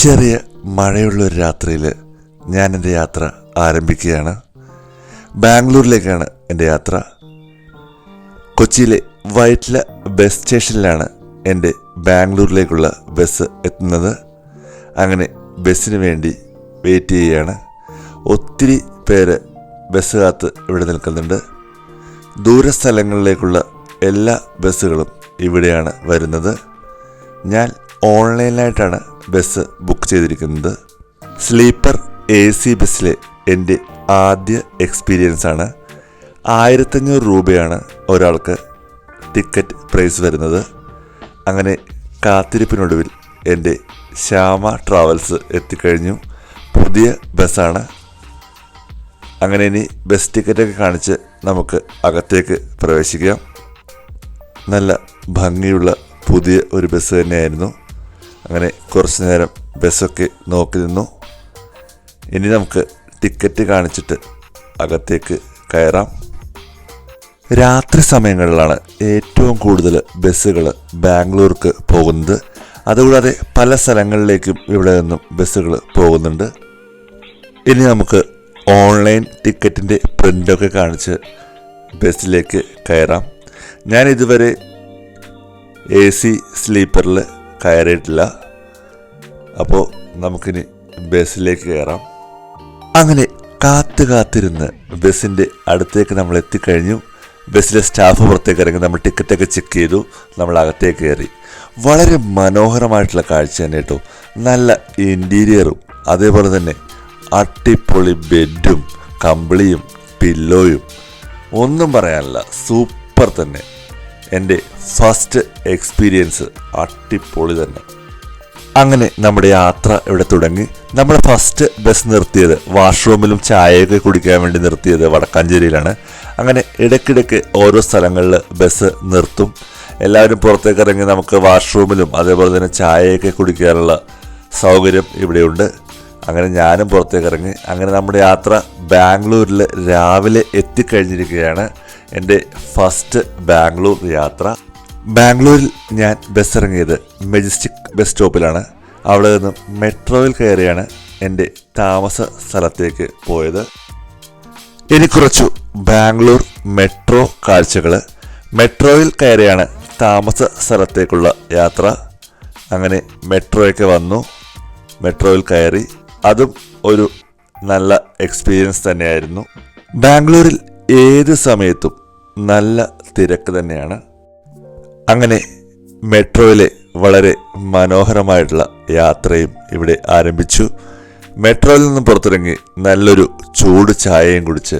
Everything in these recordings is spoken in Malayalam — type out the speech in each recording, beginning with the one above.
ചെറിയ മഴയുള്ളൊരു രാത്രിയിൽ ഞാൻ എൻ്റെ യാത്ര ആരംഭിക്കുകയാണ്. ബാംഗ്ലൂരിലേക്കാണ് എൻ്റെ യാത്ര. കൊച്ചിയിലെ വൈറ്റ്ല ബസ് സ്റ്റേഷനിലാണ് എൻ്റെ ബാംഗ്ലൂരിലേക്കുള്ള ബസ് എത്തുന്നത്. അങ്ങനെ ബസ്സിന് വേണ്ടി വെയിറ്റ് ചെയ്യുകയാണ്. ഒത്തിരി പേര് ബസ് കാത്ത് ഇവിടെ നിൽക്കുന്നുണ്ട്. ദൂരസ്ഥലങ്ങളിലേക്കുള്ള എല്ലാ ബസ്സുകളും ഇവിടെയാണ് വരുന്നത്. ഞാൻ ഓൺലൈനായിട്ടാണ് ബസ് ബുക്ക് ചെയ്തിരിക്കുന്നത്. സ്ലീപ്പർ AC ബസ്സിലെ എൻ്റെ ആദ്യ എക്സ്പീരിയൻസ് ആണ്. 1500 രൂപയാണ് ഒരാൾക്ക് ടിക്കറ്റ് പ്രൈസ് വരുന്നത്. അങ്ങനെ കാത്തിരിപ്പിനൊടുവിൽ എൻ്റെ ശ്യാമ ട്രാവൽസ് എത്തിക്കഴിഞ്ഞു. പുതിയ ബസ്സാണ്. അങ്ങനെ ഇനി ബസ് ടിക്കറ്റൊക്കെ കാണിച്ച് നമുക്ക് അകത്തേക്ക് പ്രവേശിക്കാം. നല്ല ഭംഗിയുള്ള പുതിയ ഒരു ബസ് തന്നെയായിരുന്നു. അങ്ങനെ കുറച്ച് നേരം ബസ്സൊക്കെ നോക്കി നിന്നു. ഇനി നമുക്ക് ടിക്കറ്റ് കാണിച്ചിട്ട് അകത്തേക്ക് കയറാം. രാത്രി സമയങ്ങളിലാണ് ഏറ്റവും കൂടുതൽ ബസ്സുകൾ ബാംഗ്ലൂർക്ക് പോകുന്നത്. അതുകൂടാതെ പല സ്ഥലങ്ങളിലേക്കും ഇവിടെ നിന്നും ബസ്സുകൾ പോകുന്നുണ്ട്. ഇനി നമുക്ക് ഓൺലൈൻ ടിക്കറ്റിൻ്റെ പ്രിൻ്റൊക്കെ കാണിച്ച് ബസ്സിലേക്ക് കയറാം. ഞാൻ ഇതുവരെ AC സ്ലീപ്പറിൽ കയറിയിട്ടില്ല. അപ്പോൾ നമുക്കിനി ബസ്സിലേക്ക് കയറാം. അങ്ങനെ കാത്തിരുന്ന് ബസ്സിൻ്റെ അടുത്തേക്ക് നമ്മൾ എത്തിക്കഴിഞ്ഞു. ബസ്സിലെ സ്റ്റാഫ് പുറത്തേക്ക് ഇറങ്ങി നമ്മൾ ടിക്കറ്റൊക്കെ ചെക്ക് ചെയ്തു. നമ്മൾ അകത്തേക്ക് കയറി. വളരെ മനോഹരമായിട്ടുള്ള കാഴ്ച തന്നെ കേട്ടോ. നല്ല ഇൻറ്റീരിയറും അതേപോലെ തന്നെ അടിപൊളി ബെഡും കമ്പിളിയും പില്ലോയും ഒന്നും പറയാനില്ല, സൂപ്പർ തന്നെ. എൻ്റെ ഫസ്റ്റ് എക്സ്പീരിയൻസ് അടിപൊളി തന്നെ. അങ്ങനെ നമ്മുടെ യാത്ര ഇവിടെ തുടങ്ങി. നമ്മൾ ഫസ്റ്റ് ബസ് നിർത്തിയത് വാഷ്റൂമിലും ചായയൊക്കെ കുടിക്കാൻ വേണ്ടി നിർത്തിയത് വടക്കാഞ്ചേരിയിലാണ്. അങ്ങനെ ഇടയ്ക്കിടയ്ക്ക് ഓരോ സ്ഥലങ്ങളിൽ ബസ് നിർത്തും. എല്ലാവരും പുറത്തേക്ക് ഇറങ്ങി നമുക്ക് വാഷ്റൂമിലും അതേപോലെ തന്നെ ചായയൊക്കെ കുടിക്കാനുള്ള സൗകര്യം ഇവിടെയുണ്ട്. അങ്ങനെ ഞാനും പുറത്തേക്ക് ഇറങ്ങി. അങ്ങനെ നമ്മുടെ യാത്ര ബാംഗ്ലൂരിൽ രാവിലെ എത്തിക്കഴിഞ്ഞിരിക്കുകയാണ്. എൻ്റെ ഫസ്റ്റ് ബാംഗ്ലൂർ യാത്ര. ബാംഗ്ലൂരിൽ ഞാൻ ബസ് ഇറങ്ങിയത് മെജസ്റ്റിക് ബസ് സ്റ്റോപ്പിലാണ്. അവിടെ നിന്നും മെട്രോയിൽ കയറിയാണ് എൻ്റെ താമസ സ്ഥലത്തേക്ക് പോയത്. ഇനി കുറച്ചു ബാംഗ്ലൂർ മെട്രോ കാഴ്ചകൾ. മെട്രോയിൽ കയറിയാണ് താമസ സ്ഥലത്തേക്കുള്ള യാത്ര. അങ്ങനെ മെട്രോയൊക്കെ വന്നു. മെട്രോയിൽ കയറി. അതും ഒരു നല്ല എക്സ്പീരിയൻസ് തന്നെയായിരുന്നു. ബാംഗ്ലൂരിൽ ഏത് സമയത്തും നല്ല തിരക്ക് തന്നെയാണ്. അങ്ങനെ മെട്രോയിലെ വളരെ മനോഹരമായിട്ടുള്ള യാത്രയും ഇവിടെ ആരംഭിച്ചു. മെട്രോയിൽ നിന്നും പുറത്തിറങ്ങി നല്ലൊരു ചൂട് ചായയും കുടിച്ച്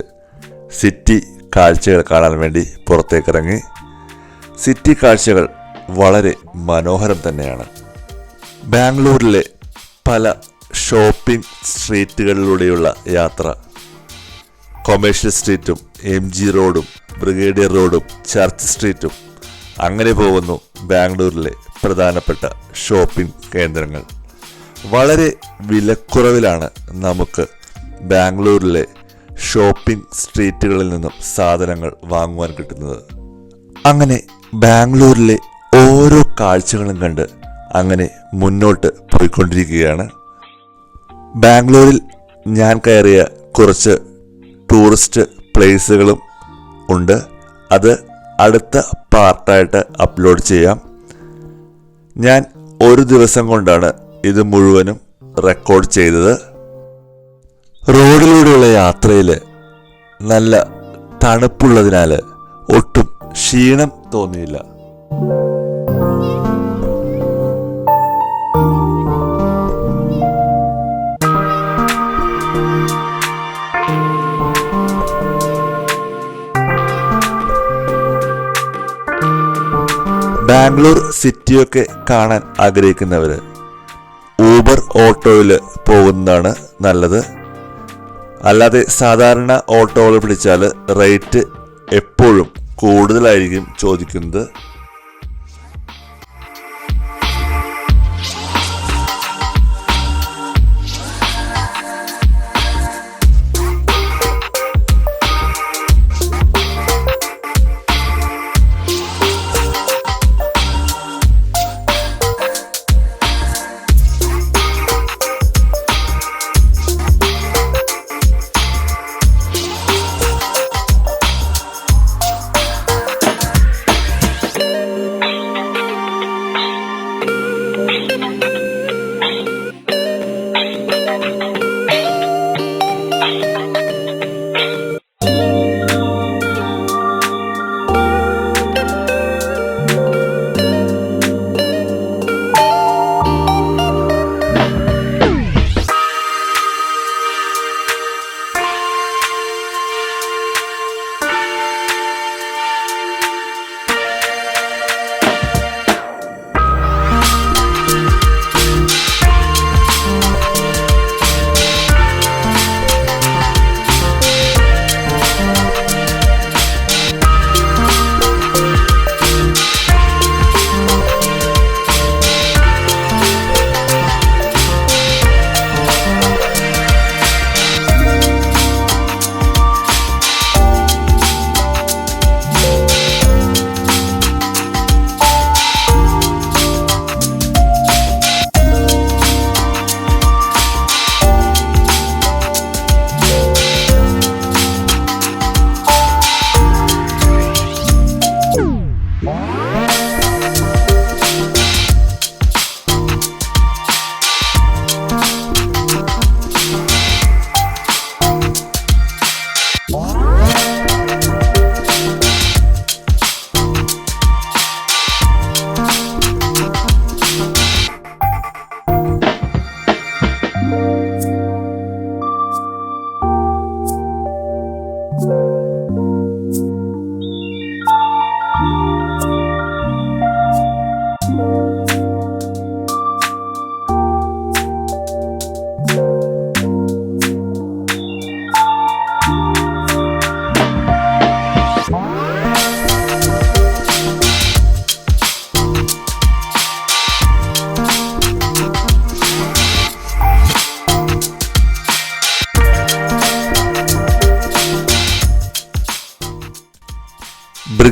സിറ്റി കാഴ്ചകൾ കാണാൻ വേണ്ടി പുറത്തേക്കിറങ്ങി. സിറ്റി കാഴ്ചകൾ വളരെ മനോഹരം തന്നെയാണ്. ബാംഗ്ലൂരിലെ പല ഷോപ്പിംഗ് സ്ട്രീറ്റുകളിലൂടെയുള്ള യാത്ര. കൊമേഴ്ഷ്യൽ സ്ട്രീറ്റും MG റോഡും ബ്രിഗേഡിയർ റോഡും ചർച്ച് സ്ട്രീറ്റും അങ്ങനെ പോകുന്നു ബാംഗ്ലൂരിലെ പ്രധാനപ്പെട്ട ഷോപ്പിംഗ് കേന്ദ്രങ്ങൾ. വളരെ വിലക്കുറവിലാണ് നമുക്ക് ബാംഗ്ലൂരിലെ ഷോപ്പിംഗ് സ്ട്രീറ്റുകളിൽ നിന്നും സാധനങ്ങൾ വാങ്ങുവാൻ കിട്ടുന്നത്. അങ്ങനെ ബാംഗ്ലൂരിലെ ഓരോ കാഴ്ചകളും കണ്ട് അങ്ങനെ മുന്നോട്ട് പോയിക്കൊണ്ടിരിക്കുകയാണ്. ബാംഗ്ലൂരിൽ ഞാൻ കയറിയ കുറച്ച് ടൂറിസ്റ്റ് പ്ലേസുകളും ഉണ്ട്. അത് അടുത്ത പാർട്ടായിട്ട് അപ്ലോഡ് ചെയ്യാം. ഞാൻ ഒരു ദിവസം കൊണ്ടാണ് ഇത് മുഴുവനും റെക്കോർഡ് ചെയ്തത്. റോഡിലൂടെയുള്ള യാത്രയിൽ നല്ല തണുപ്പുള്ളതിനാൽ ഒട്ടും ക്ഷീണം തോന്നിയില്ല. ബാംഗ്ലൂർ സിറ്റിയൊക്കെ കാണാൻ ആഗ്രഹിക്കുന്നവർ ഊബർ ഓട്ടോയിൽ പോകുന്നതാണ് നല്ലത്. അല്ലാതെ സാധാരണ ഓട്ടോകൾ പിടിച്ചാൽ റേറ്റ് എപ്പോഴും കൂടുതലായിരിക്കും ചോദിക്കുന്നത്.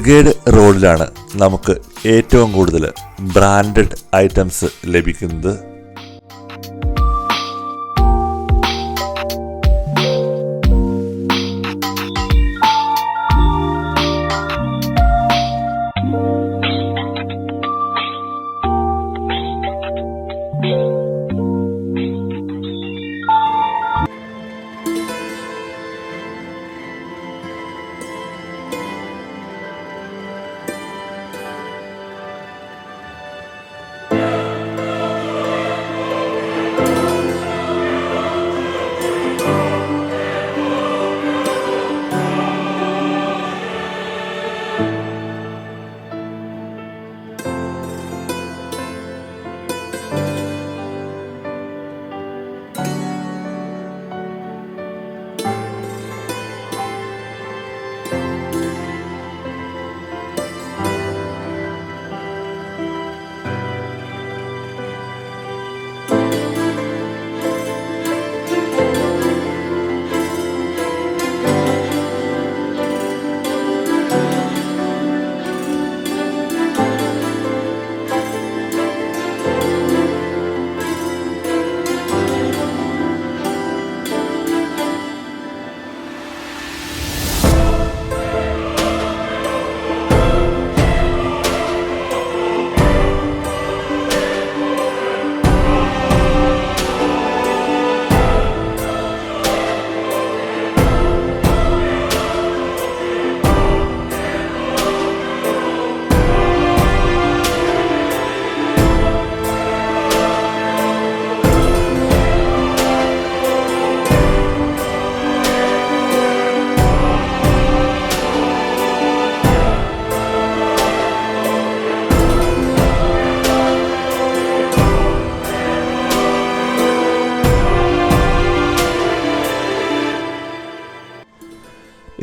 ബ്രിഗേഡ് റോഡിലാണ് നമുക്ക് ഏറ്റവും കൂടുതൽ ബ്രാൻഡഡ് ഐറ്റംസ് ലഭിക്കുന്നത്.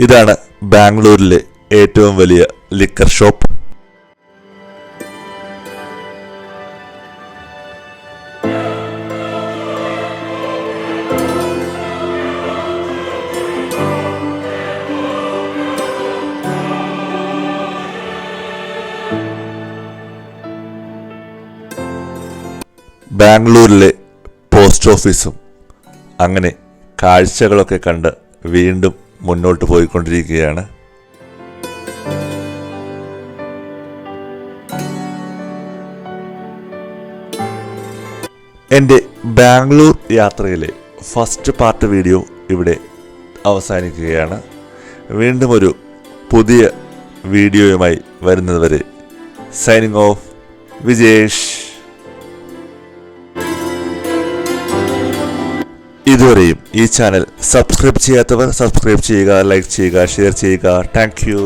ഇതാണ് ബാംഗ്ലൂരിലെ ഏറ്റവും വലിയ ലിക്കർ ഷോപ്പ്. ബാംഗ്ലൂരിലെ പോസ്റ്റ് ഓഫീസും അങ്ങനെ കാഴ്ചകളൊക്കെ കണ്ട് വീണ്ടും മുന്നോട്ട് പോയിക്കൊണ്ടിരിക്കുകയാണ്. എൻ്റെ ബാംഗ്ലൂർ യാത്രയിലെ ഫസ്റ്റ് പാർട്ട് വീഡിയോ ഇവിടെ അവസാനിക്കുകയാണ്. വീണ്ടും ഒരു പുതിയ വീഡിയോയുമായി വരുന്നതുവരെ സൈനിങ് ഓഫ്, വിജേഷ്. ഇതുവരെയും ഈ ചാനൽ സബ്സ്ക്രൈബ് ചെയ്യാത്തവർ സബ്സ്ക്രൈബ് ചെയ്യുക, ലൈക്ക് ചെയ്യുക, ഷെയർ ചെയ്യുക. Thank you.